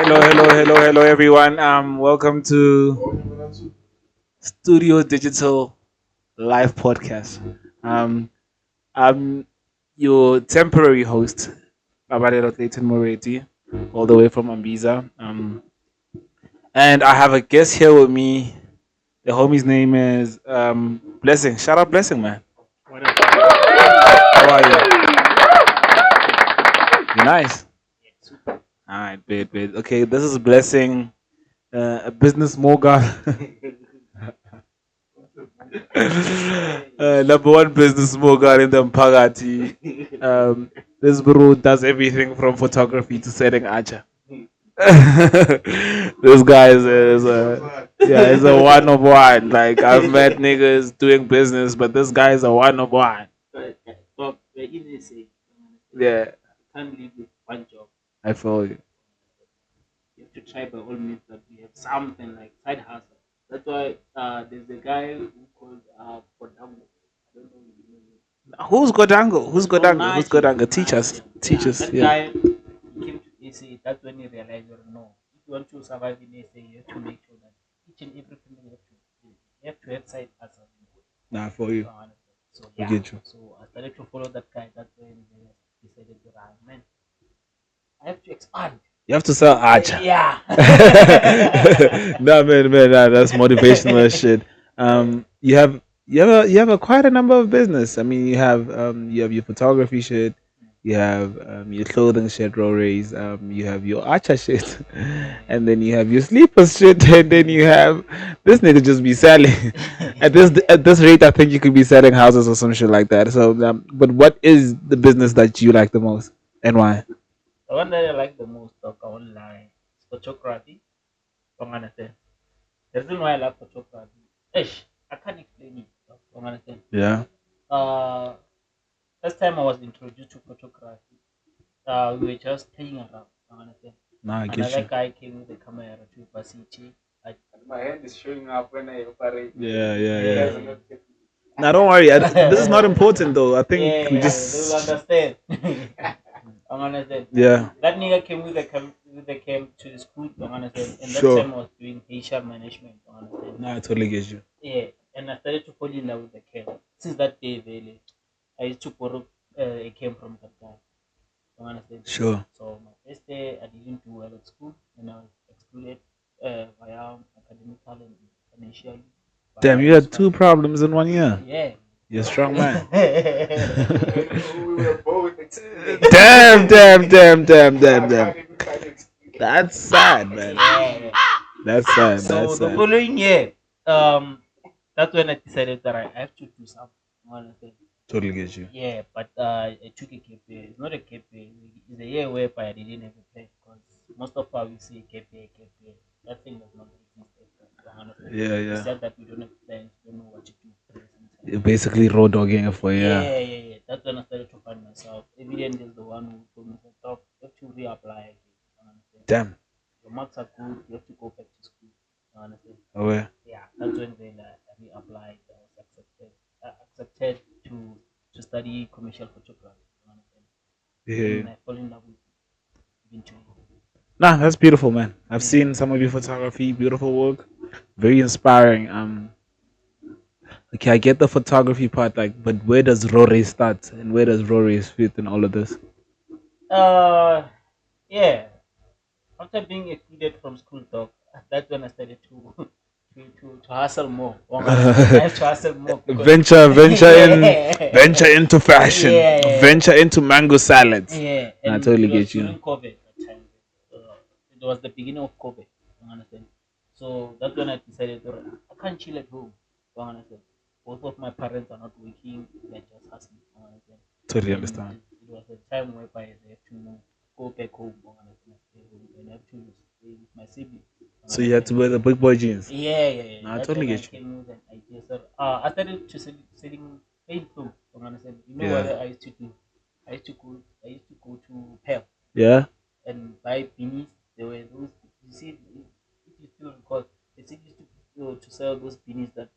Hello, everyone. Welcome to Studio-Digital live podcast. Um, I'm your temporary host, Abarero Clayton Moretti, all the way from Ambiza. And I have a guest here with me. The homie's name is Blessing. Shout out Blessing, man. What up? How are you? You nice? Super. All right, bit. Okay, this is Blessing, a business mogul. Number one business mogul in the Mpagati. This bro does everything from photography to setting acha. This guy is a yeah, he's a one of one. Like I've met niggas doing business, but this guy is a one of one. But the easy say, Yeah, can't live with one job. I feel you. You have to try by all means that we have something like side hustle. That's why there's a guy who called Podango. I don't know if you know him. Who's Godango? Who's He's from Godango? Who's Nashi, Godango? from Teach Nashi. us. Teach Yeah, us. that Yeah. guy he came to AC. That's when he realized, well, no, if you want to survive in AC, you have to make sure that each and every family you have to have side hustle. Nah, for you. So We yeah, get you. so I started to follow that guy. That's when they decided to run. Man, I have to expand. You have to sell acha. Yeah. Nah, man, nah, that's motivational as shit. You have a quite a number of business. I mean, you have your photography shit, you have your clothing shit, Rories, you have your acha shit, and then you have your sleepers shit, and then you have this nigga just be selling. At this rate, I think you could be selling houses or some shit like that. So, but what is the business that you like the most, and why? The one that I like the most of online is photography. Don't understand. The reason why I love photography, ish, I can't explain it. Don't understand. Yeah. Uh, First time I was introduced to photography, we were just playing around. Don't understand. Nah, I get Another you. guy came with a camera to university. I, My hand is showing up when I operate. You Yeah. guys are not getting Now, don't worry. This is not important though. I think we yeah, they will just understand. I'm understand. yeah. That nigga came with the cam to the school. I'm understand. And that Sure. time I was doing Asia management. I'm understand. Nah, I totally get you. Yeah, and I started to fall in love with the cam. Since that day, really, I used to borrow a cam from that guy. You understand? Sure. So my first day, I didn't do well at school, and I was excluded via academically and financially Damn, via you had two extra. problems in 1 year. Yeah. You're a strong man. we were both excluded. Damn. That's sad, man. Yeah. That's sad. So That's the sad. following year, that's when I decided that I have to do something. You understand? Totally get you. Yeah, but I took a KPA. It's not a KPA. It's a year whereby I didn't have a plan because most of our we say KPA. That thing does not exist. You understand? We Yeah. said that we don't have plans, we don't know what to do at the same time. You're basically road dogging it for yeah. Yeah. That's when I started to find myself. Evident is the one who told me, "Stop. You have to reapply again." You understand? Damn. Your marks are good. You have to go back to school. You understand? Away. Yeah, that's when then I reapplied. I was accepted. Accepted to study commercial photography. You understand? Yeah. And I fall in love with it eventually. Nah, that's beautiful, man. I've Yeah. seen some of your photography, beautiful work, very inspiring. Okay, I get the photography part, like, but where does Rory start and where does Rory fit in all of this? Uh, yeah. After being excluded from school talk, that's when I started to to hustle more. I have to hustle more because venture into fashion, yeah. venture into mango salads. Yeah, Nah, I and totally it was get you. during COVID that time. It was the beginning of COVID. You understand? So that's when I decided to, I can't chill at home. You understand? Both of my parents are not working; they're just hustling. You understand? Totally And understand. it was a time whereby they have to go back home. You understand? Stay home and have to stay with my siblings. You So you had understand? to wear the big boy jeans. Yeah. Nah, I That's totally when I get you. came with an idea. So I started to selling paint clothes. You understand? You know what Yeah. I used to do? I used to go to Pep Yeah. and buy beanies. There were those. You see, if you still recall, they still used to sell those beanies that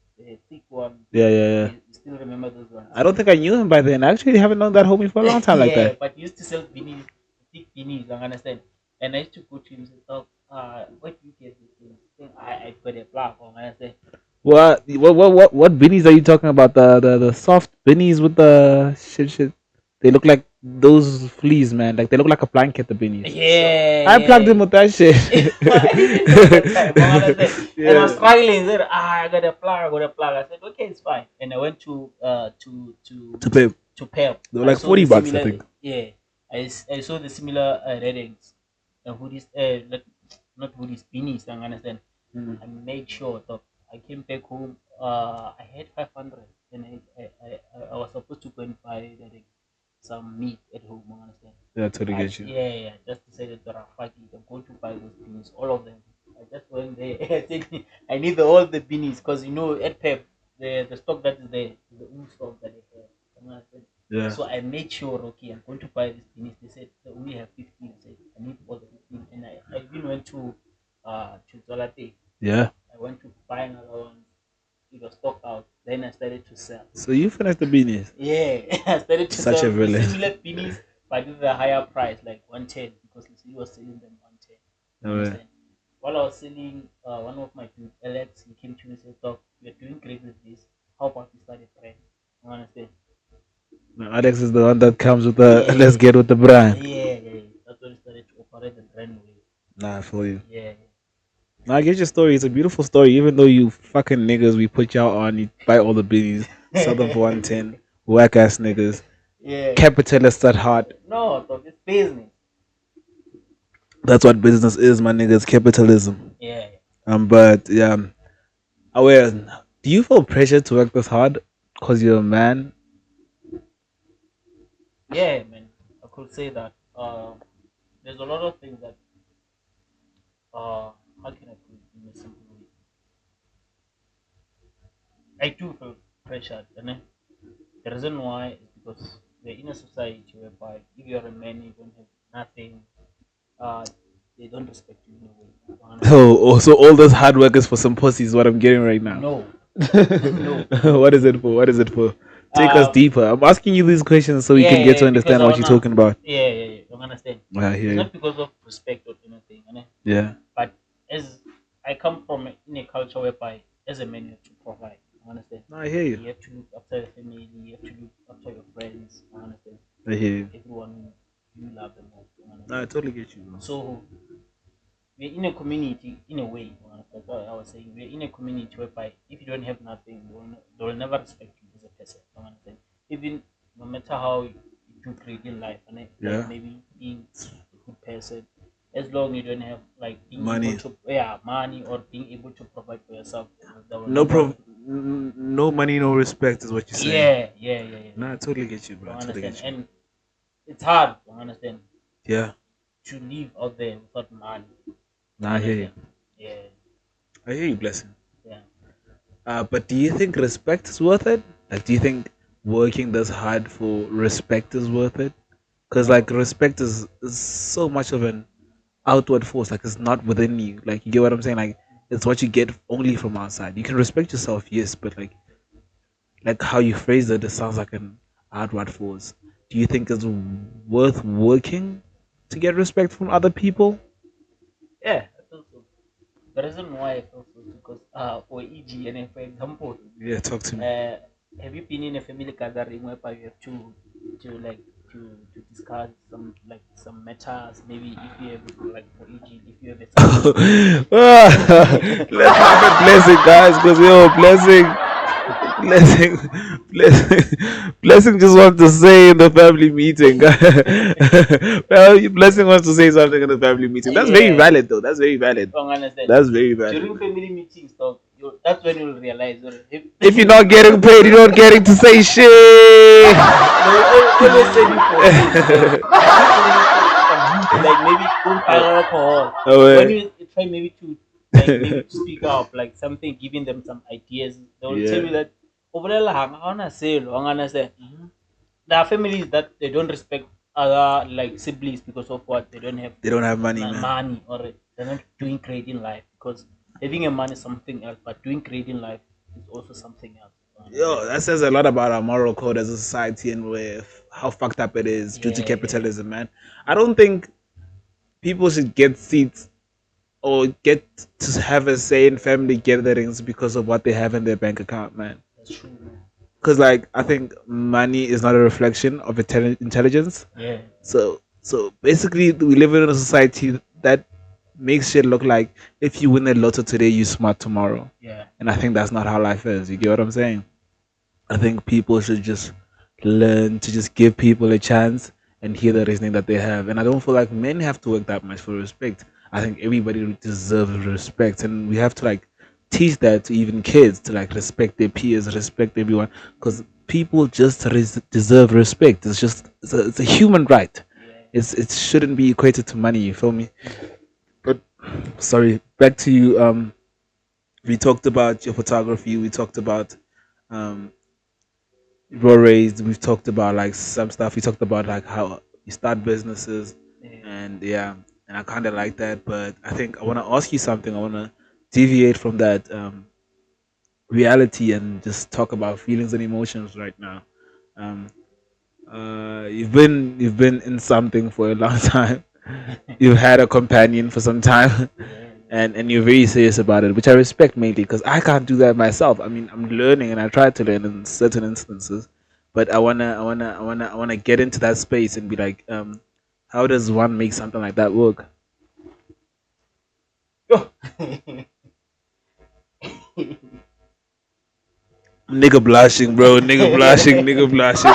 thick one. Yeah. You still remember those ones? I don't think I knew him by then. I actually haven't known that homie for a long time like Yeah, that. but he used to sell beanies, thick beanies. I understand. And I used to go to him and say, "Oh, What do you get this thing? I put a plug on and I say, What beanies are you talking about? The soft beanies with the shit. They look like those fleas, man. Like they look like a blanket. The beanies. yeah, I plugged yeah. in with that shit. I didn't know that time. I said, and I was Yeah. struggling. Said, I got a plug. I got a plug. I said, okay, it's fine. And I went To pay. to Pep. They were I like saw the 40 bucks, I similar. think. Yeah, I saw the similar ratings. Hoodies, not hoodies, beanies. I understand. Mm. I made sure that I came back home. I had 500, and I was supposed to go and buy some meat at home. I understand. Yeah, I totally get you. Yeah, yeah, yeah, just decided that fuck it, I'm going to buy those beanies, all of them. I just went there. I said I need all the beanies because at Pep the stock that is there is the only stock that they have. And I said, Yeah. so I made sure, okay, I'm going to buy these beanies. They said they only have 15. I said I need all the 15, and I even went to Zolate. Yeah. I went to buy another one. It was stocked out. Then I started to sell. So you finished the beanies. Yeah, I started to Such a sell the villain. similar beanies, but with a higher price, like 110, because he was selling them 110. You Oh, yeah. understand? While I was selling, one of my dude, Alex, he came to me and said, "Doc, we're doing great with this. How about we start a brand?" You understand? Now, Alex is the one that comes with Yeah, the let's get with the yeah, brand. yeah. That's when we started to operate the brand way. Nah, I feel you. Yeah, Now I get your story. It's a beautiful story. Even though you fucking niggas, we put y'all on, you buy all the beanies, sell them for 110. Whack ass niggas. yeah. Capitalists at heart. No, dog, it's business. That's what business is, my niggas. Capitalism. Yeah, But yeah. Aware. Do you feel pressure to work this hard because you're a man? yeah, man. I could say that. There's a lot of things that how can I put it in a simple way? I do feel pressured, and the reason why is because we're in a society whereby if you're a man, you don't have nothing. Uh, they don't respect you in a way. You understand? So all this hard work is for some pussy is what I'm getting right now. No, no, no. What is it for? What is it for? Take us Um, deeper. I'm asking you these questions so you yeah, can get yeah, to because understand I what you're wanna, talking about. yeah. You understand? I hear It's you. not because of respect or anything, Yeah. but as I come from in a culture whereby as a man you have to provide. You understand? No, I hear you. You have to look after your family. You have to look after your friends. You understand? I hear you. Everyone you love the most. You No, I understand? totally get you, bro. So we're in a community in a way. That's what I was saying. We're in a community whereby if you don't have nothing, they will never respect you as a person. You understand? Even no matter how you do great in life, like Yeah. maybe being a good person, as long you don't have like being able Money. to money or being able to provide for yourself, they will No never. no money, no respect is what you're saying. Yeah. No, I totally get you, bro. You I totally understand? get you. And it's hard. You understand? Yeah. To live out there without money. You No, I hear you. understand? Yeah, I hear you, blessing. yeah. But do you think respect is worth it? Like, do you think working this hard for respect is worth it? Because No. like respect is so much of an outward force. Like it's not within you. Like you get what I'm saying? Like it's what you get only from outside. You can respect yourself, yes, but like how you phrase it, it sounds like an outward force. Do you think it's worth working to get respect from other people? Yeah, I feel so. The reason why I feel so is because for e.g. and for example, Yeah, talk to me. uh, have you been in a family gathering whereby you have to like to discuss some matters? Maybe if you have like for e.g. if you have something to do. Let's laugh at blessing, guys, because yo, blessing, blessing just wants to say in the family meeting. Well, blessing wants to say something in the family meeting. That's very Yeah, valid, though. That's very valid. don't understand. That's very valid. During family meetings, talk. That's when you'll realize. If, If you're not getting paid, you're not getting to say shit. they will always send you for things. They will send you for some hints, like maybe go and buy alcohol. Oh, When wait. you try maybe to like maybe to speak up like something, giving them some ideas, they will tell Yeah. you that over there, I wanna say, I wanna say. There are families that they don't respect other like siblings because of what they don't have They don't have money, man. money or they're not doing great in life because having a man is something else, but doing great in life is also something else. You understand? Yo, that says a lot about our moral code as a society and with how fucked up it is due to Yeah. capitalism, man. I don't think people should get seats or get to have a say in family gatherings because of what they have in their bank account, man. That's true, man. Because like I think money is not a reflection of intelligence. Yeah. So basically, we live in a society that makes shit look like if you win the lotto today, you smart tomorrow. Yeah. And I think that's not how life is. You get what I'm saying? I think people should just learn to just give people a chance and hear the reasoning that they have. And I don't feel like men have to work that much for respect. I think everybody deserves respect, and we have to like teach that to even kids to like respect their peers, respect everyone, because people just deserve respect. It's a human right. Yeah. It shouldn't be equated to money. You feel me? But sorry, back to you. We talked about your photography. We talked about um raw raised. We've talked about like some stuff. We talked about like how you start businesses, Yeah. and yeah, and I kind of like that. But I think I want to ask you something. I want to deviate from that reality and just talk about feelings and emotions right now. Um, you've been in something for a long time. You've had a companion for some time, Yeah. and you're very serious about it, which I respect mainly because I can't do that myself. I mean, I'm learning and I try to learn in certain instances, but I wanna get into that space and be like, how does one make something like that work? Yeah. Nigga blushing, bro. Nigga blushing. Nigga blushing.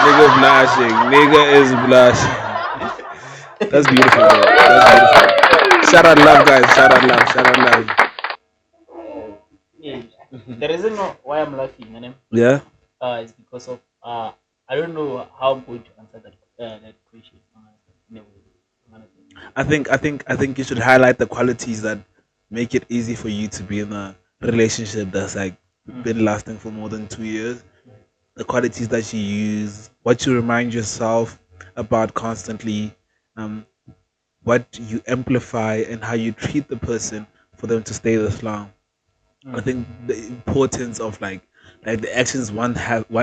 Nigga blushing. Nigga is blushing. That's beautiful, bro. That's beautiful. Shout out love, guys. Shout out love. Shout out love. Yeah. The reason why I'm laughing, Yeah. is because of I don't know how I'm going to answer that question. In a way, honestly. I think you should highlight the qualities that make it easy for you to be in a relationship that's like Mm. been lasting for more than 2 years. The qualities that you use, what you remind yourself about constantly, um, what you amplify, and how you treat the person for them to stay this long. I Mm. think the importance of like the actions one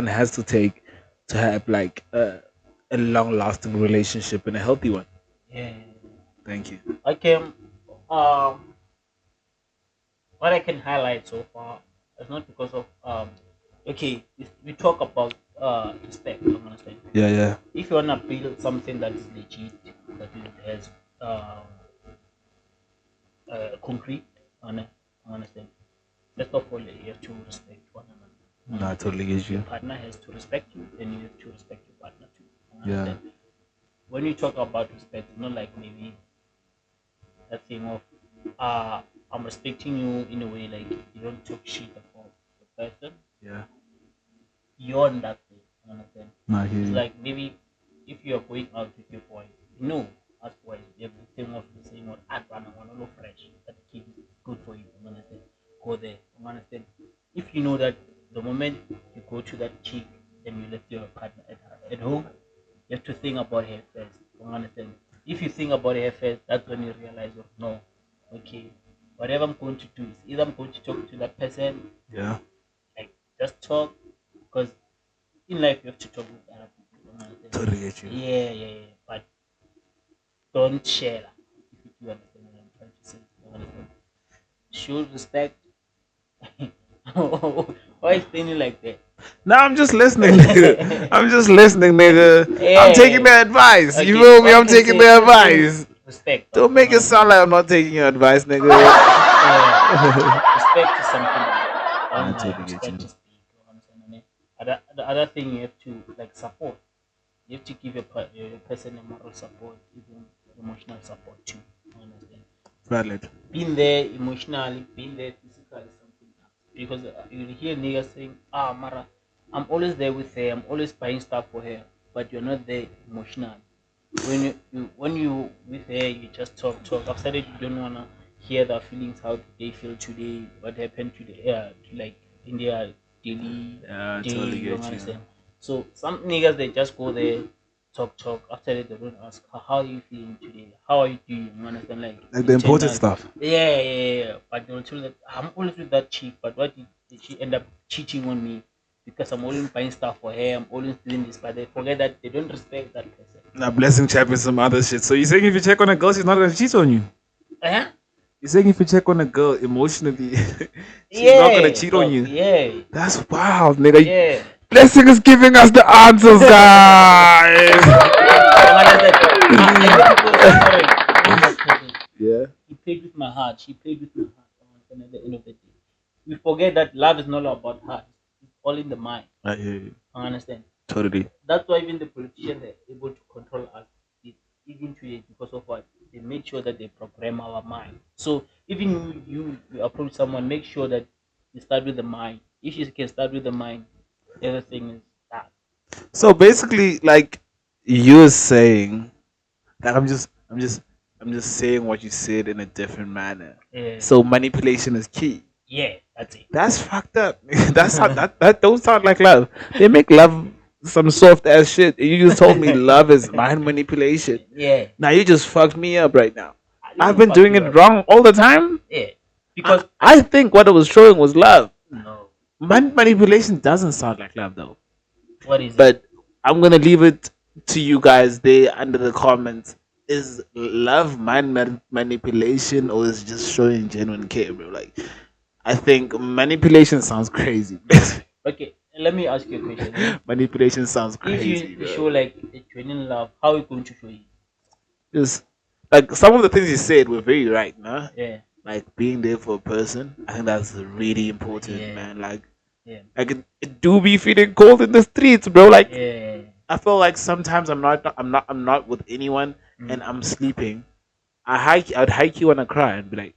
has to take to have like a long lasting relationship and a healthy one. Yeah. Thank you. Okay. Um, what I can highlight so far is not because of okay, we talk about respect. I'm gonna say Yeah, yeah. if you wanna build something that is legit, that it has uh, concrete on it, I'm gonna say first of all you have to respect one another. No, I totally get Your you. partner has to respect you, then you have to respect your partner too. You Yeah. understand? When you talk about respect, it's not like maybe that thing of uh I'm respecting you in a way like you don't talk shit about the person Yeah. beyond that thing. You understand? No, I hear It's you. like maybe if you are going out with your boys, you know, as boys, you have the thing of saying what I want to look fresh. That kid is good for you. You understand? Go there. You understand? If you know that the moment you go to that chick, then you left your partner at home, you have to think about her first. You understand? If you think about her first, that's when you realize, oh, no, okay, whatever I'm going to do is either I'm going to talk to that person, Yeah. like just talk, because in life you have to talk with other people. You understand? Totally get you. Yeah, yeah, yeah. But don't share that. If you do understand what I'm trying to say. You understand? Show respect. Why is standing like that? No, I'm just listening, nigga. I'm just listening, nigga. I'm taking Yeah. the advice. You Okay. feel me? What I I'm can taking say, the show advice. respect. Don't You make it understand? sound like I'm not taking your advice, nigga. Respect is something I don't like totally get respect you. to speak. You understand? I mean, the other thing you have to like support. You have to give your person a moral support, even emotional support too. You understand? Valid. Being there emotionally, being there physically, is something else. Because you hear niggas saying, "Ah, Mara, I'm always there with her. I'm always buying stuff for her," but you're not there emotionally. When you with her, you just talk. After that, you don't wanna hear their feelings. How do they feel today? What happened today? Like in their daily Yeah, I day. totally You get you. understand? So some niggas they just go there, talk. After that, they don't ask how are you feeling today? How are you doing? You understand? Like Like the important internal. stuff. Yeah, yeah, yeah. But they will tell that I'm always with that chick. But what did she end up cheating on me? Because I'm always buying stuff for her. I'm always doing this, but they forget that they don't respect that person. Now, blessing chap and some other shit. So you saying if you check on a girl, she's not gonna cheat on you? Yeah. You're saying if you check on a girl emotionally, she's not gonna Yeah, cheat on dog. you. Yeah, That's wild, nigga. yeah. Blessing is giving us the answers, guys. Don't understand. I hear people say, "Sorry, I know that person. Yeah. He played with my heart. She played with my heart." Don't understand at the end of the day, we forget that love is not about heart. It's all in the mind. I hear you. I understand. Totally. That's why even the politicians are able to control us, even today, because of what they make sure that they program our mind. So even you approach someone, make sure that you start with the mind. If you can start with the mind, everything is that. So basically, like you're saying, like I'm just saying what you said in a different manner. Yeah, So manipulation is key. yeah, that's it. That's fucked up. That don't sound like love. They make love some soft ass shit. You just told me love is mind manipulation. Yeah, Now you just fucked me up right now. I I've didn't been fuck doing you it up. wrong all the time. Yeah, because I think what it was showing was love. no, Manipulation doesn't sound like love though. what is it? But I'm gonna leave it to you guys there under the comments. Is love manipulation or is just showing genuine care, bro? Like I think manipulation sounds crazy. Okay, let me ask you a question. Eh? Manipulation sounds If crazy, you bro. show like a genuine love, how are you going to show it? Just like some of the things you said were very right, nah? Yeah, Like being there for a person. I think that's really important, yeah, man. yeah, Like it do be feeling cold in the streets, bro. Like yeah. I feel like sometimes I'm not with anyone and Mm. I'm sleeping. I'd hike you wanna cry and be like,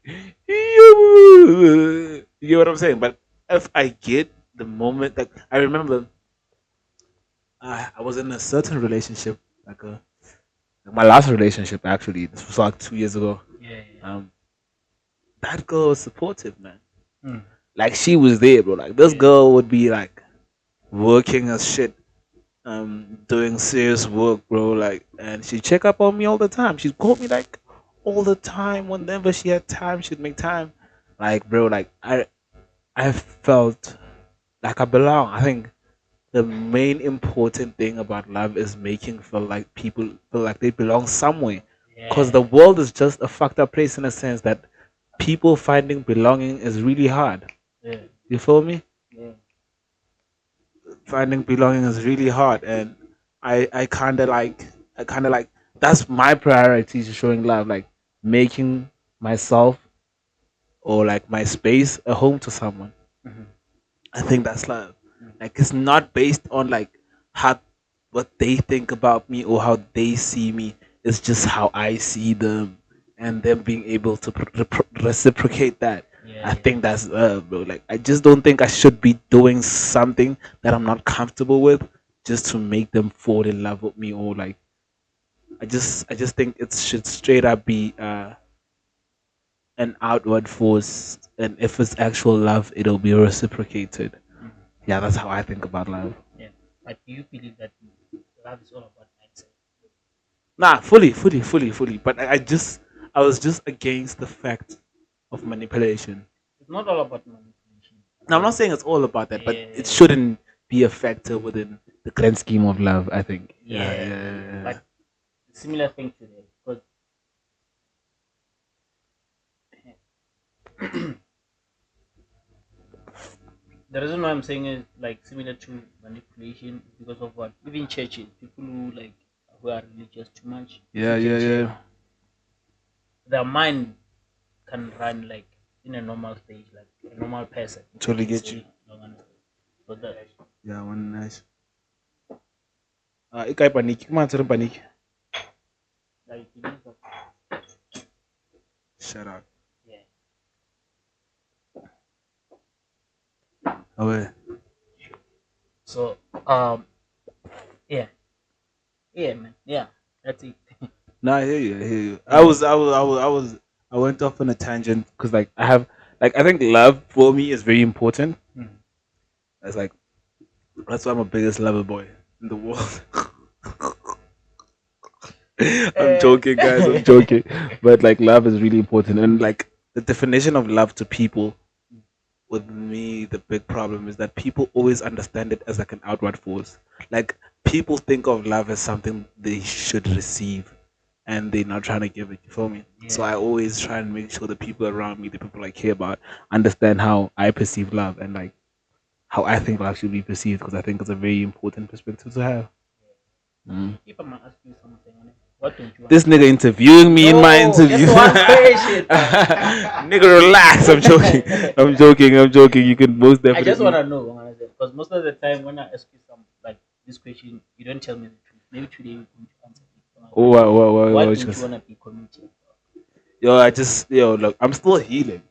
you get what I'm saying? But if I get the moment that I remember, I was in a certain relationship, like my last relationship actually. This was like 2 years ago. Yeah, yeah. Um, that girl was supportive, man. Mm. Like she was there, bro. Like this Yeah. girl would be like working as shit, doing serious work, bro. Like, and she check up on me all the time. She'd call me like all the time. Whenever she had time, she'd make time. Like, bro, like I felt like I belong. I think the main important thing about love is making feel like people feel like they belong somewhere. Cause Yeah. the world is just a fucked up place in a sense that people finding belonging is really hard. Yeah. You feel me? Yeah. Finding belonging is really hard, and I kind of like that's my priority to showing love, like making myself or like my space a home to someone. Mhm. I think that's love. Mm. Like it's not based on like how what they think about me or how they see me. It's just how I see them, and them being able to reciprocate that. Yeah. I Yeah. think that's love, bro. Like I just don't think I should be doing something that I'm not comfortable with just to make them fall in love with me, or like I just think it should straight up be an outward force, and if it's actual love, it'll be reciprocated. Mhm. Yeah, that's how I think about love. Yeah. But do you believe that love is all about mindset? Nah, fully. But I was just against the fact of manipulation. It's not all about manipulation. Now, I'm Because not saying it's all about that, but it yeah, shouldn't be a factor within the grand scheme of love, I think. Yeah, yeah, yeah, yeah. yeah. But similar thing to that. Because the reason why I'm saying is like similar to manipulation is because of what even churches, people who are religious too much, if you Yeah, can yeah, check, yeah. their mind can run like in a normal stage, like a normal person, if I Totally can get you. say. Don't understand. So that Yeah, one nice. Ikai panik. Come on, panik. like it means that, Shut up. yeah. Oh, wait. So yeah, yeah, man, yeah, that's it. No, I hear you. I hear you. Yeah. I went off on a tangent because, like, I think love for me is very important. Mhm. That's like, that's why I'm a biggest lover boy in the world. I'm Eh, joking, guys. I'm joking. But like, love is really important, and like the definition of love to people, with me, the big problem is that people always understand it as like an outward force. Like people think of love as something they should receive. and they're not trying to give it. You feel me? So Yeah. I always try and make sure the people around me, the people I care about, understand how I perceive love and like how I think love should be perceived because I think it's a very important perspective to have. Mm. If I'm gonna ask you something, what don't you This wanna nigga interviewing me in my No, interview. just one question. Nigga, relax. I'm joking. I'm joking. I'm joking. You can most I just definitely. wanna know, because most of the time when I ask you some like this question, you don't tell me the truth. Maybe today you're going to answer it. Oh, What what don't you just? wanna be committed? Yo, yo, look, I'm still healing.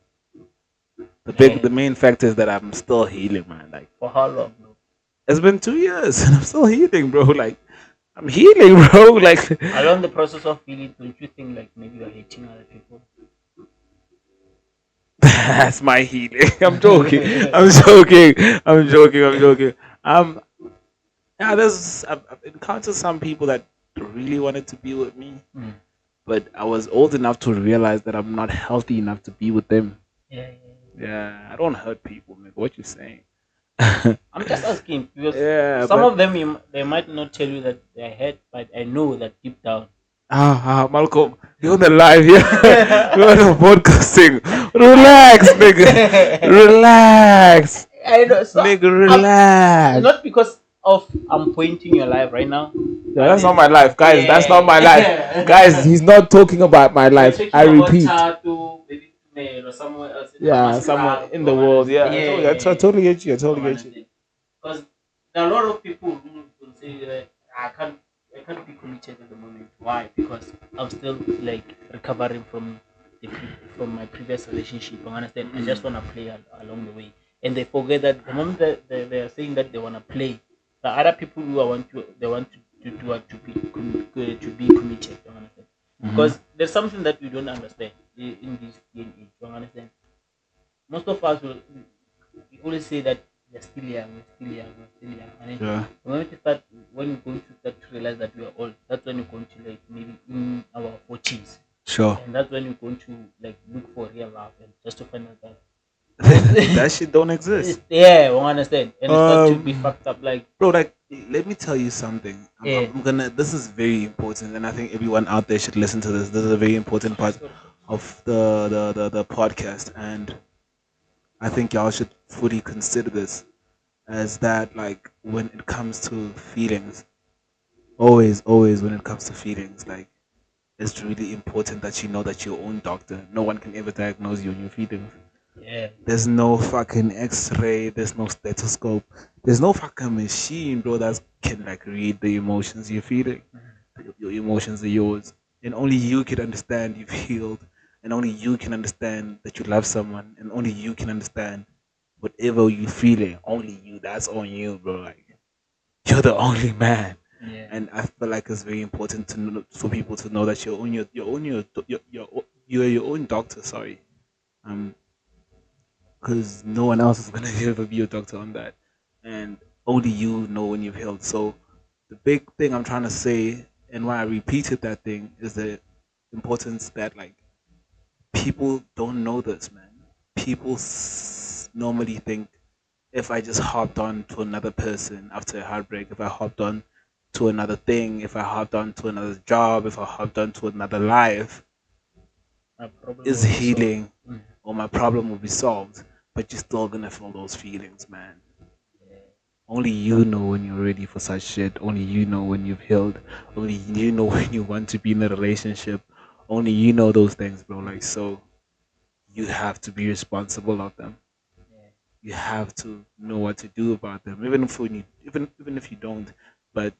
The Yeah. main fact is that I'm still healing, man. Like, For how long, bro? it's been 2 years and I'm still healing, bro. Like, I'm healing, bro. Like, Along the process of healing, don't you think like maybe you're hating other people? that's my healing. I'm joking. I'm joking. I'm joking. I'm joking. Um, yeah, I've encountered some people that really wanted to be with me, Mm. but I was old enough to realize that I'm not healthy enough to be with them. Yeah, Yeah, I don't hurt people, man. What you saying? I'm just asking because Yeah, some but of them they might not tell you that they're hurt, but I know that deep down. Malcolm, you're on the live here. We're on the podcasting. Relax, nigga. Relax, I know. So nigga. I'm Relax. not because of I'm pointing your life right now, Yeah, but that's not then my life, guys. That's not my life, guys. yeah. He's not talking about my We're life. I talking about repeat. tattoo, maybe female or somewhere else in Yeah, someone Hammerscraft in or the world. understand. Yeah, I totally get you. I totally get you. Because there are a lot of people who will say that I can't be committed at the moment. Why? Because I'm still like recovering from from my previous relationship. You understand? I just wanna play along the way, and they forget that the moment that they are saying that they wanna play, the other people who are want to they want to do what to be committed. You understand? Hmm. Because there's something that we don't understand in this day and age. You understand? Most of us will we always say that we're still young, we're still young, we're still young. And then Yeah, the moment you start, when you're going to start to realize that we are old, that's when you're going to like maybe in our 40s. sure. And that's when you're going to like look for real love and just to find out that most, That shit don't exist. yeah, we understand. And it starts to be Um, fucked up like, bro, like, let me tell you something. yeah. I'm gonna. This is very important, and I think everyone out there should listen to this. This is a very important part of the podcast, and I think y'all should fully consider this as that. Like, when it comes to feelings, always when it comes to feelings, like, it's really important that you know that you're your own doctor. No one can ever diagnose you on your feelings. Yeah. There's no fucking X-ray. There's no stethoscope. There's no fucking machine, bro, that can like read the emotions you're feeling. Your emotions are yours, and only you can understand you've healed, and only you can understand that you love someone, and only you can understand whatever you're feeling. Only you. That's on you, bro. Like, you're the only man. Yeah. And I feel like it's very important to know, for people to know that you're your own doctor. Sorry, um, because no one else is gonna ever be your doctor on that, and only you know when you've healed. So the big thing I'm trying to say, and why I repeated that thing, is the importance that like people don't know this, man. People normally think if I just hopped on to another person after a heartbreak, if I hopped on to another thing, if I hopped on to another job, if I hopped on to another life, My problem is will be solved. healing or my problem will be solved. But you're still gonna feel those feelings, man. Yeah. Only you know when you're ready for such shit. Only you know when you've healed. Only you know when you want to be in a relationship. Only you know those things, bro. Like, so you have to be responsible of them. Yeah. You have to know what to do about them, even if even if you don't. But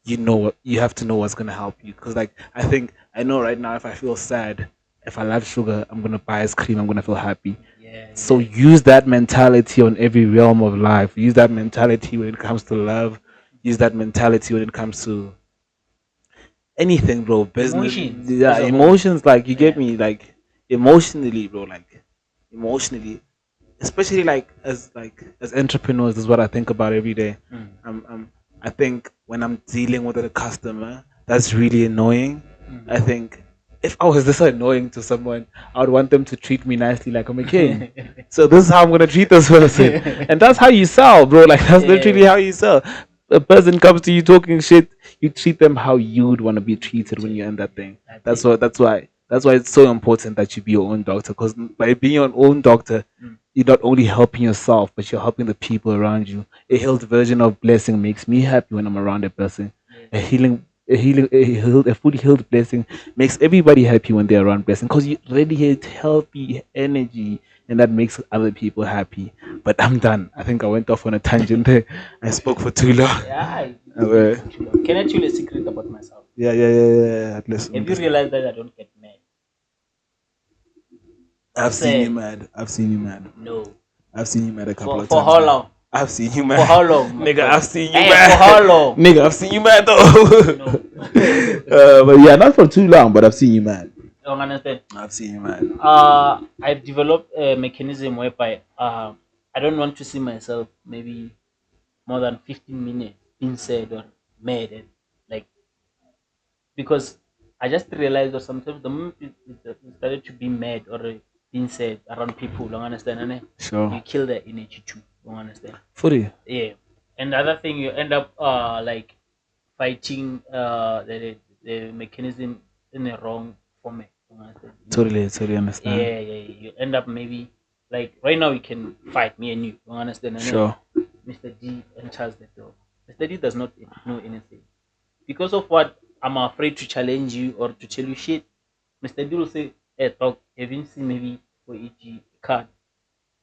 you know what you have to know what's gonna help you. Because like I know right now if I feel sad, if I love sugar, I'm gonna buy ice cream. I'm gonna feel happy. Yeah. So use that mentality on every realm of life. Use that mentality when it comes to love. Use that mentality when it comes to anything, bro. Business, Emotions yeah, as a whole. emotions. Like, you get Yeah. me, like, emotionally, bro. Like, emotionally, especially like as entrepreneurs, this is what I think about every day. Mm. I think when I'm dealing with a customer that's really annoying, I think if I was this annoying to someone, I would want them to treat me nicely like I'm a king. So this is how I'm gonna treat this person, and that's how you sell, bro. Like, that's literally Yeah. how you sell. a person comes to you talking shit, you treat them how you'd want to be treated when you end that thing. That's That's it. what. That's why it's so important that you be your own doctor. Because by being your own doctor, Mm. you're not only helping yourself, but you're helping the people around you. A healed version of blessing makes me happy when I'm around a person. Yeah. A fully healed blessing makes everybody happy when they're around blessing because you radiate healthy energy, and that makes other people happy. But I'm done. I think I went off on a tangent there. I spoke for too long. Yeah, I Uh, can I tell you a secret about myself? yeah. Have Listen, you listen. realized that I don't get mad or I've seen you sad? mad. I've seen you mad. No. I've seen you mad a couple For of for times how now. long? I've seen you For how mad. long, my Nigga, brother? I've seen you Hey, for how mad. long? Nigga, I've seen you mad though. No. But yeah, not for too long, but I've seen you mad. I don't understand. I've seen you mad. I've developed a mechanism whereby I don't want to see myself maybe more than 15 minutes being sad or mad, and like, because I just realized that sometimes the moment you started to be mad or being sad around people, don't understand, and Sure. you kill their energy too. Don't understand. Fully. Yeah. And the other thing, you end up like fighting the mechanism in the wrong format. You understand? Totally understand. Yeah, yeah, yeah. You end up maybe like right now we can fight me and you understand? And then Sure. Mr. D enters the door. Mr. D does not know anything. Because of what, I'm afraid to challenge you or to tell you shit. Mr. D will say, hey, talk, haven't seen maybe for EG card.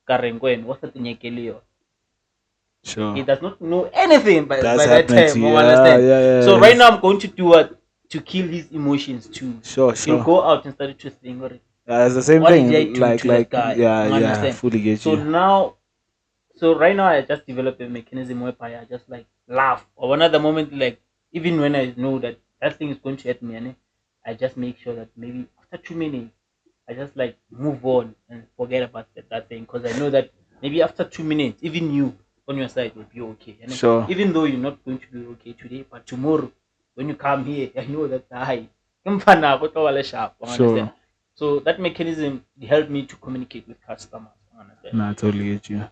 Karengwen, what's that thing? He Sure. does not know anything That's by that happening to time. you. You Yeah, understand? yeah, So yeah. right now I'm going to do what, to kill his emotions too. Sure, He'll sure. go out and start to think, Yeah, it's the same what did I thing. do to that guy? You Yeah, understand? fully get So you. now, so right now I just developed a mechanism whereby I just like laugh. Or another moment, like even when I know that that thing is going to hurt me, and I just make sure that maybe after 2 minutes I just like move on and forget about that thing, because I know that maybe after 2 minutes, even you on your side will be okay. And Sure, even though you're not going to be okay today, but tomorrow when you come here, I know that sharp. You understand? sure. So that mechanism helped me to communicate with customers. You understand? Nah, I totally get you.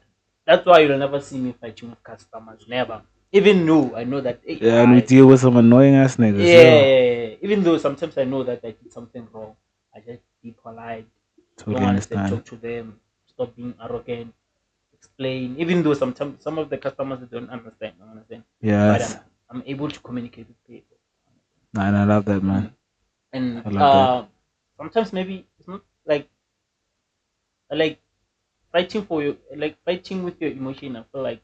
That's why you'll never see me fighting with customers. Never. Even though I know that, Yeah, and we deal with some annoying ass niggas. yeah, Yeah, yeah, yeah. Even though sometimes I know that I did something wrong, I just be polite. Don't totally understand. understand. Talk to them. Stop being arrogant. Explain. Even though sometimes some of the customers don't understand. Don't understand. But Yes. I'm able to communicate with people. Nah, and I love that, man. Mm. And I love that. sometimes maybe it's not like fighting for you, like fighting with your emotion. I feel like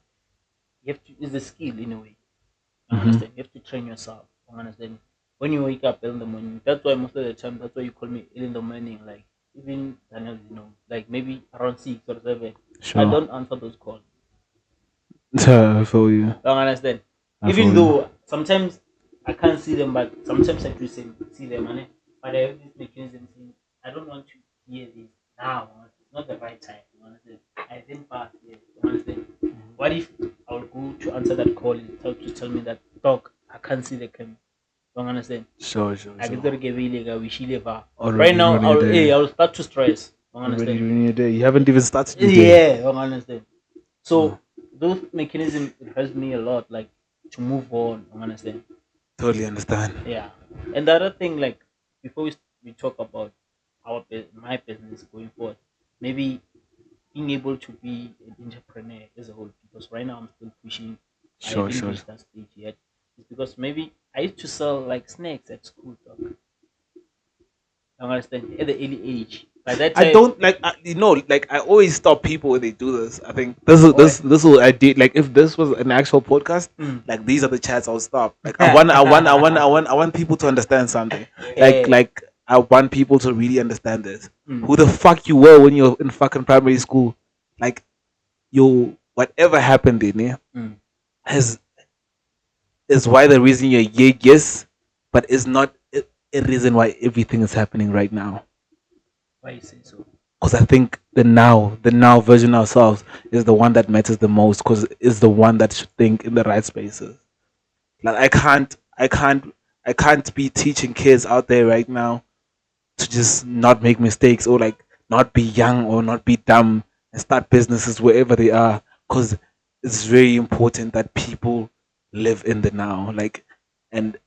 you have to, is a skill in a way. You Mm-hmm. understand? You have to train yourself. You understand? When you wake up early in the morning, that's why most of the time, that's why you call me early in the morning. Like, even Daniel, like maybe around 6 or 7. I Sure. don't answer those calls. I feel you. You understand? I Even feel you. though sometimes I can't see them, but sometimes I do see them. And but I have this mechanism saying, I don't want to hear this now. It's not the right time. You understand? I think fast. Yes. You understand? What if I will go to answer that call and tell me that, talk, I can't see the camera. You understand? I get Sure. to get really we right Already now. ruining your day. I'll start to stress. You Already understand? ruining your day. You haven't even started your day. Yeah, you understand. Mm, So those mechanisms, it helps me a lot, like to move on. You understand? totally understand. Yeah. And the other thing, like before we talk about my business going forward, maybe being able to be an entrepreneur as a whole, because right now I'm still pushing. I haven't Sure. reached that stage yet. It's because maybe I used to sell like snacks at school. Dog. You understand? At the early age. By that I time, don't like like I always stop people when they do this. I think this is why? this is what I did. Like if this was an actual podcast, Mm. like these are the chats I'll stop. Like I want people to understand something. Yeah. Like I want people to really understand this. Mm. Who the fuck you were when you're in fucking primary school? Like you whatever happened in here Mm. has is why the reason you're here, yes, but is not a reason why everything is happening right now. Why you say so? Because I think the now version of ourselves is the one that matters the most because it's the one that should think in the right spaces. Like I can't be teaching kids out there right now to just not make mistakes or like not be young or not be dumb and start businesses wherever they are because it's very important that people live in the now, like, and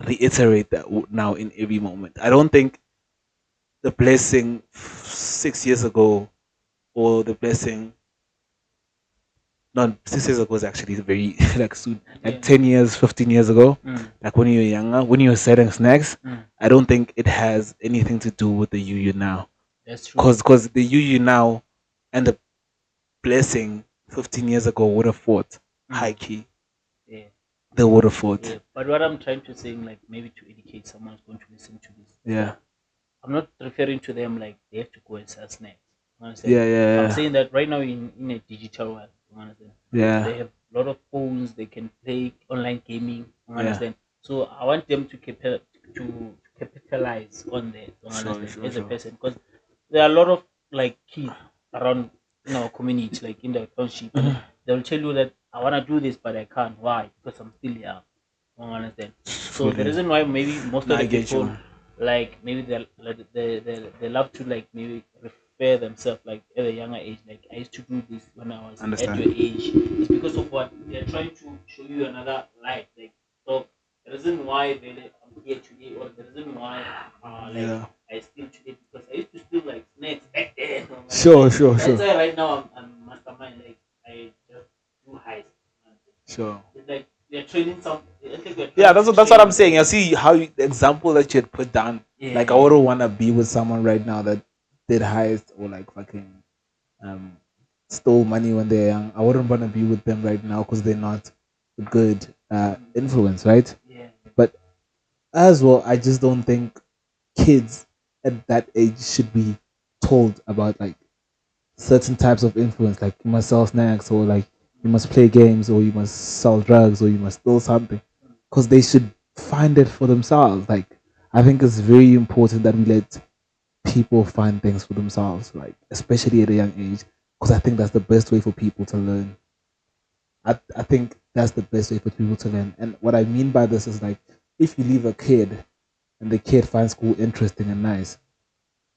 reiterate that now in every moment. I don't think the blessing 6 years ago or the blessing not 6 years ago is actually very like soon, like Yeah. 10 years, 15 years ago, Mm. like when you were younger, when you were setting snacks. Mm. I don't think it has anything to do with the you now, That's true. because the you now and the blessing 15 years ago would have fought high Mm. key. Yeah. They would have fought. Yeah. But what I'm trying to say, like maybe to educate someone who's going to listen to this, is Yeah, that I'm not referring to them like they have to go and sell snacks. You understand? yeah, I'm yeah, saying that right now in a digital world, you understand? yeah, They have a lot of phones, they can play online gaming, you yeah. understand? So I want them to capitalize on that, you Sure, understand, sure, as a sure. person. Because there are a lot of like kids around in our community, like in the township, and Mhm. they'll tell you that I wanna do this but I can't. Why? Because I'm still young. You understand? So the Fully. reason why maybe most No, of I the get people you. like maybe they love to like maybe refer themselves like at a younger age, like I used to do this when I was at your Understand? age. It's because of what they're trying to show you another life. Like so the reason why I'm here today, or the reason why like Yeah. I steal today, because I used to steal like snacks back then. You Sure, understand? sure, That's sure, why right now I'm mastermind, like I just do highs. sure. It's like they're training some. I think they're Yeah, trying to that's what train I'm you. saying. You see how the example that you had put down. Like, I Yeah. wouldn't want to be with someone right now that did highest or like fucking um stole money when they're young. I wouldn't want to be with them right now because they're not a good influence, right? Yeah. But as well, I just don't think kids at that age should be told about like certain types of influence, like you must sell snacks or like you must play games or you must sell drugs or you must steal something, because they should find it for themselves. Like, I think it's very important that we let people find things for themselves, like especially at a young age, because I think that's the best way for people to learn. I think that's the best way for people to learn. And what I mean by this is like, if you leave a kid and the kid finds school interesting and nice,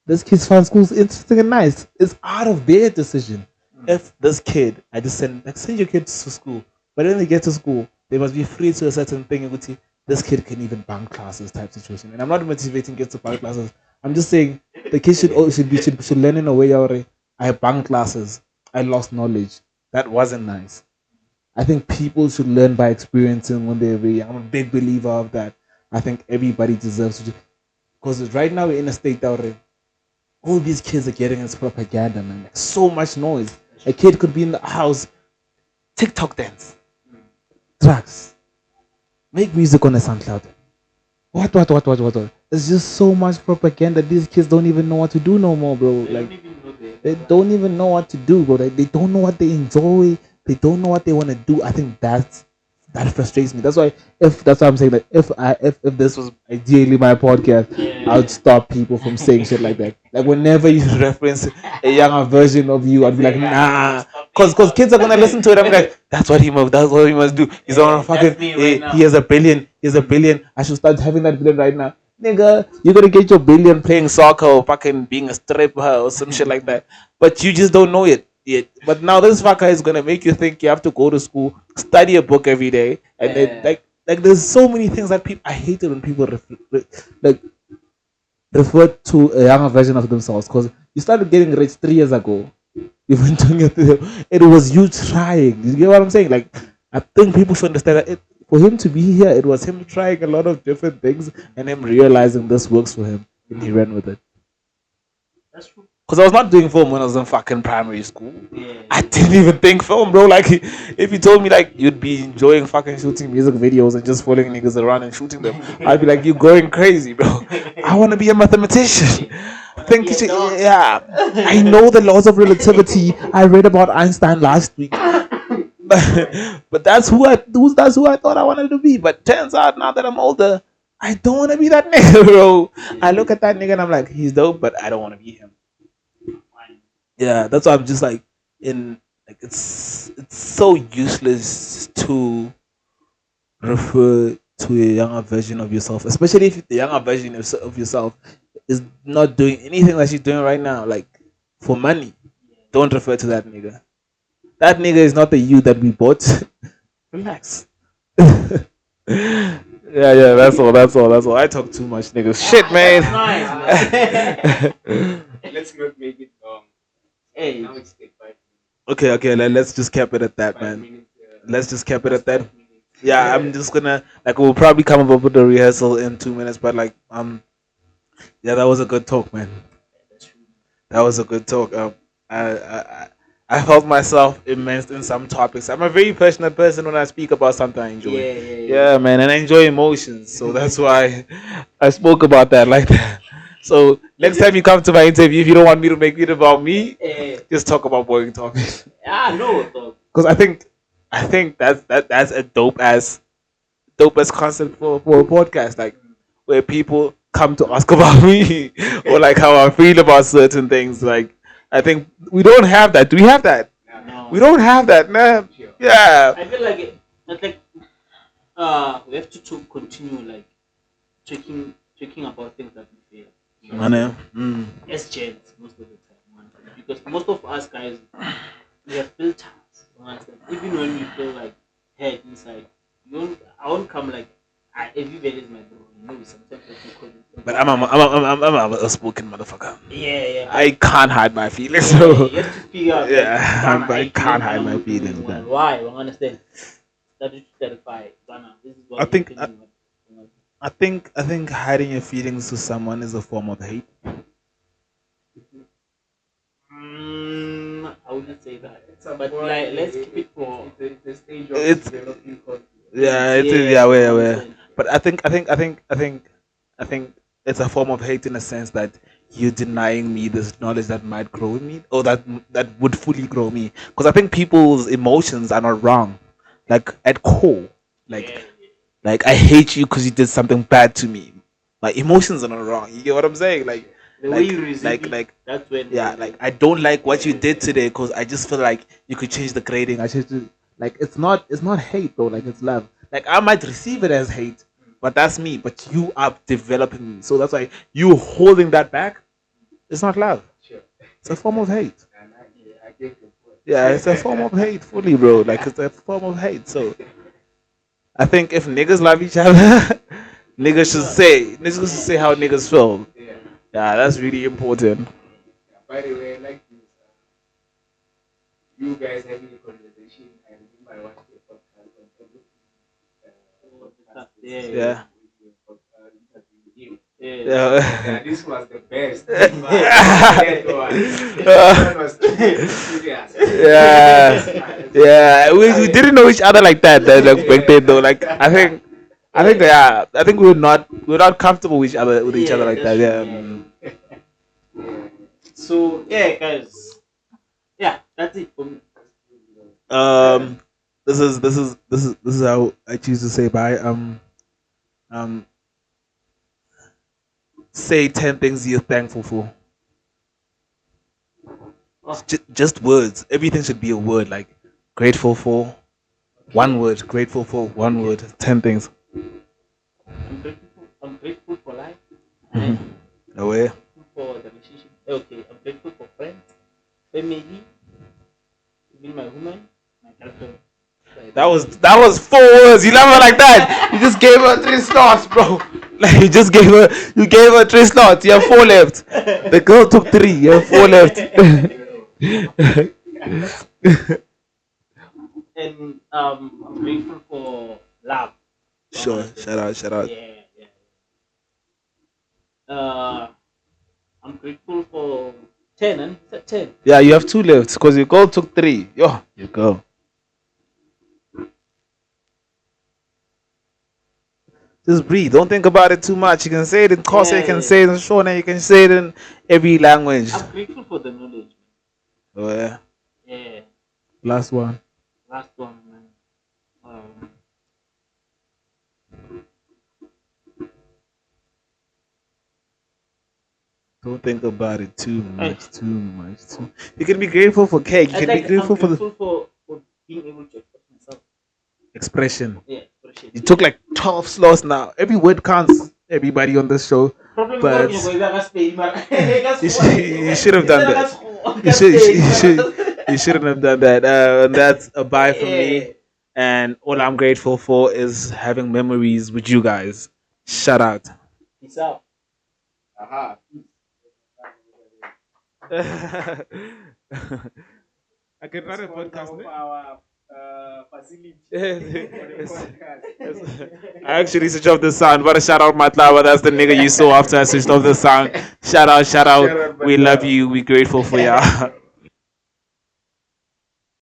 this kid's find school's interesting and nice. It's out of their decision. If this kid, I just send your kids to school, but then they get to school, they must be free to a certain thing. You could see this kid can even bunk classes type situation. And I'm not motivating kids to bunk classes. I'm just saying the kids should learn in a way already. I bunk classes. I lost knowledge. That wasn't nice. I think people should learn by experiencing when they're very young. I'm a big believer of that. I think everybody deserves to, because right now we're in a state already all these kids are getting is propaganda, man. Like so much noise. A kid could be in the house, TikTok dance, drugs, make music on a SoundCloud. What? There's just so much propaganda. These kids don't even know what to do no more, bro. They Like, don't even know they don't even know what to do, bro. They don't know what they enjoy. They don't know what they want to do. I think that frustrates me. That's why, if that's why I'm saying that if this was ideally my podcast, I would Yeah. stop people from saying shit like that. Like, whenever you reference a younger version of you, I'd be like, Say, nah, stop it cause now. kids are gonna listen to it. I'm like, that's what he must do. He's on Yeah, fucking that's me right he now. has a billion, he has a Mm. billion. I should start having that billion right now. Nigga, you're gonna get your billion playing soccer or fucking being a stripper or some shit like that. But you just don't know it yet. But now this fucker is gonna make you think you have to go to school, study a book every day, and then Yeah. like there's so many things that people I hate it when people like refer to a younger version of themselves, because you started getting rich 3 years ago. You've been doing it. It was you trying. You get what I'm saying? Like, I think people should understand that for him to be here, it was him trying a lot of different things and him realizing this works for him, and he ran with it. That's true. Because I was not doing film when I was in fucking primary school. Yeah. I didn't even think film, bro. Like, if you told me like you'd be enjoying fucking shooting music videos and just following niggas around and shooting them, I'd be like, you going crazy, bro. I want to be a mathematician. I wanna Think, be a doctor. yeah. I know the laws of relativity. I read about Einstein last week. But that's who I thought I wanted to be. But turns out now that I'm older, I don't want to be that nigga, bro. I look at that nigga and I'm like, he's dope, but I don't want to be him. Yeah, that's why I'm just like in like it's so useless to refer to a younger version of yourself, especially if the younger version of yourself is not doing anything that she's doing right now, like for money. Don't refer to that nigga. That nigga is not the you that we bought. Relax. Yeah, yeah, that's all, that's all, that's all. I talk too much, niggas. Shit, man. That's nice, man. Let's not make it long. Hey, Now it's take 5 minutes. Okay, okay, let's just cap it at that, Five man. minutes. Let's just cap it Just at that. 5 minutes. Yeah, I'm just gonna like we'll probably come up with the rehearsal in 2 minutes, but like yeah, that was a good talk, man. that's true. That was a good talk. I I, I I felt myself immersed in some topics. I'm a very passionate person when I speak about something I enjoy. Yeah, yeah, yeah. Yeah, man, and I enjoy emotions, so that's why I spoke about that like that. So next time you come to my interview, if you don't want me to make it about me, just talk about boring topics. No, dog. Because I think that's a dope as concept for a podcast, like where people come to ask about me or like how I feel about certain things. Like I think we don't have that. Do we have that? No. We don't have that, man. Yeah. I feel like that's like we have to continue like talking about things that we feel. You I understand? know. Mm. As gents most of the time, you understand? Because most of us guys we have filters. You understand? Even when we feel like head inside, I won't come like everybody is my bro. You know, sometimes we call it. But I'm a outspoken motherfucker. Yeah, yeah. I can't hide my feelings. Yeah, So you have to figure out like yeah, Ghana, I I can't can hide Ghana my not doing feelings, well. man. Why? You understand? That is clarify. Ghana, this is I what think happening. I think hiding your feelings to someone is a form of hate. I wouldn't say that. At some But point, like, let's keep it for. it's a stage of It's developing confidence. yeah, it is. Yeah, Yeah, you where. understand? But I think it's a form of hate in the sense that you're denying me this knowledge that might grow in me, or that would fully grow me. Because I think people's emotions are not wrong, like at core. Like Yeah, like I hate you because you did something bad to me. My emotions are not wrong. You get what I'm saying? the way you receive it, like that's when. yeah, like I don't like what you did today because I just feel like you could change the grading. I should do like it's not hate though, like it's love. Like I might receive it as hate, but that's me. But you are developing me, so that's why you holding that back. It's not love. Sure. It's a form of hate. And I get your point. Yeah, it's a form of hate, fully, bro. Like it's a form of hate. So I think if niggas love each other, niggas should say how niggas feel. Yeah. Yeah, that's really important. Yeah. By the way, I like this. You guys having a conversation, and you might watch the podcast on Facebook. Podcast Yeah, yeah. Yeah. with your podcast interview with him. Yeah. Yeah, Yeah. this was the best. That one was serious. Yeah, we didn't know each other like that. Like back then, though. Like I think yeah, I think we're not comfortable with each other Yeah, like that's that. true. Yeah. Yeah. Mm. So yeah, guys. Yeah, that's it for me. Um, this is how I choose to say bye. Um, say 10 things you're thankful for. Oh, Just words. Everything should be a word. Like grateful for. okay. One word. Grateful for. One Okay. word. 10 things. I'm grateful. I'm grateful for life. Mm-hmm. I'm Away. grateful for the relationship. Okay, I'm grateful for friends, family, even my woman, my girlfriend. That was 4 words. You love her like that. You just gave her 3 slots, bro. Like you gave her 3 slots. You have 4 left. The girl took 3. You have 4 left. And I'm grateful for love. Sure. Shout out. Shout out. Yeah, yeah. I'm grateful for 10 and 10. Yeah, you have 2 left because your girl took 3. Yo, your girl. Just breathe. Don't think about it too much. You can say it in Xhosa, you can Yeah, say it in Shona, you can say it in every language. I'm grateful for the knowledge. Oh yeah. Yeah, Last one. last one, man. Um, Don't think about it too I, much. Too much. Too. You can be grateful for cake. You I can be like I'm grateful for the grateful for being able to express myself. expression. Yeah, expression. You took like 12 slots now. Every word counts. Everybody on this show, Problem but is that Spain, man. you should have done that. You shouldn't have done that. And that's a bye from Yeah. me. And all I'm grateful for is having memories with you guys. Shout out. Peace out. Aha. I can The run a sponsor podcast of now. our facility for the Yes. podcast. Yes. I actually switched off the sound. But a shout out, Matlawa. That's the nigga you saw after I switched off the sound. Shout out, shout out. Shout out, We love Matlawa. you. We grateful for ya.